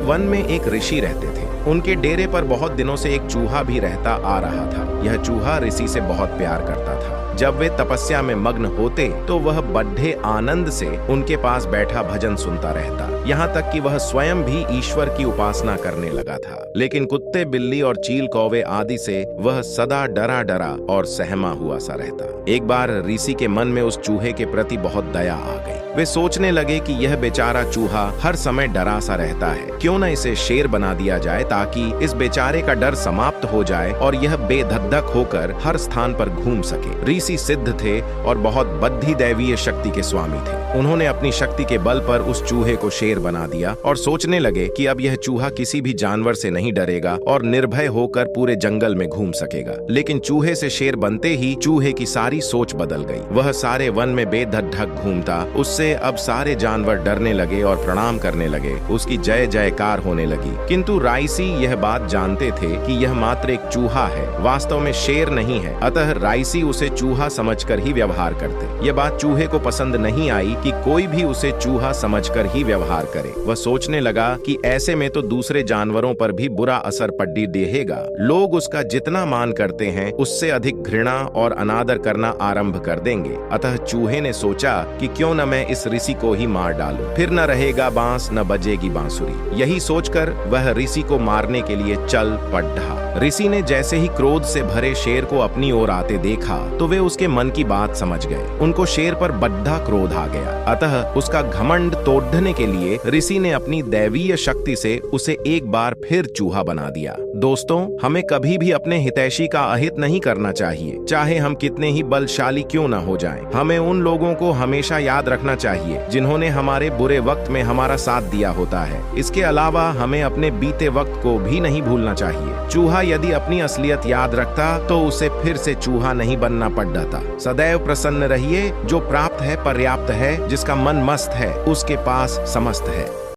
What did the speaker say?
One में एक ऋषि रहते थे। उनके डेरे पर बहुत दिनों से एक चूहा भी रहता आ रहा था। यह चूहा ऋषि से बहुत प्यार करता था। जब वे तपस्या में मग्न होते तो वह बड़े आनंद से उनके पास बैठा भजन सुनता रहता, यहाँ तक कि वह स्वयं भी ईश्वर की उपासना करने लगा था। लेकिन कुत्ते, बिल्ली और चील कौवे आदि से वह सदा डरा डरा और सहमा हुआ सा रहता। एक बार ऋषि के मन में उस चूहे के प्रति बहुत दया आ गई। वे सोचने लगे कि यह बेचारा चूहा हर समय डरा सा रहता है, क्यों न इसे शेर बना दिया जाए ताकि इस बेचारे का डर समाप्त हो जाए और यह बेधधक होकर हर स्थान पर घूम सके। ऋषि सिद्ध थे और बहुत बद्धी दैवीय शक्ति के स्वामी थे। उन्होंने अपनी शक्ति के बल पर उस चूहे को शेर बना दिया और सोचने लगे कि अब यह चूहा किसी भी जानवर से नहीं डरेगा और निर्भय होकर पूरे जंगल में घूम सकेगा। लेकिन चूहे से शेर बनते ही चूहे की सारी सोच बदल गई। वह सारे वन में बेधधक घूमता। उससे अब सारे जानवर डरने लगे और प्रणाम करने लगे। उसकी जय जयकार होने लगी। किंतु राइसी यह बात जानते थे कि यह मात्र एक चूहा है, वास्तव में शेर नहीं है। अतः राइसी उसे चूहा समझकर ही व्यवहार करते। यह बात चूहे को पसंद नहीं आई कि कोई भी उसे चूहा समझकर ही व्यवहार करे। वह सोचने लगा कि ऐसे में तो दूसरे जानवरों पर भी बुरा असर पड़ी देगा। लोग उसका जितना मान करते हैं उससे अधिक घृणा और अनादर करना आरंभ कर देंगे। अतः चूहे ने सोचा कि क्यों न मैं इस ऋषि को ही मार डालूं, फिर न रहेगा बांस न बजेगी बांसुरी। यही सोचकर वह ऋषि को मारने के लिए चल पड़ा। ऋषि ने जैसे ही क्रोध से भरे शेर को अपनी ओर आते देखा तो वे उसके मन की बात समझ गए। उनको शेर पर बड़ा क्रोध आ गया। अतः उसका घमंड तोड़ने के लिए ऋषि ने अपनी दैवीय शक्ति से उसे एक बार फिर चूहा बना दिया। दोस्तों, हमें कभी भी अपने हितैषी का अहित नहीं करना चाहिए, चाहे हम कितने ही बलशाली क्यों न हो जाएं। हमें उन लोगों को हमेशा याद रखना चाहिए जिन्होंने हमारे बुरे वक्त में हमारा साथ दिया होता है। इसके अलावा हमें अपने बीते वक्त को भी नहीं भूलना चाहिए। चूहा यदि अपनी असलियत याद रखता तो उसे फिर से चूहा नहीं बनना पड़ता। सदैव प्रसन्न रहिए। जो प्राप्त है पर्याप्त है, जिसका मन मस्त है उसके पास समस्त है।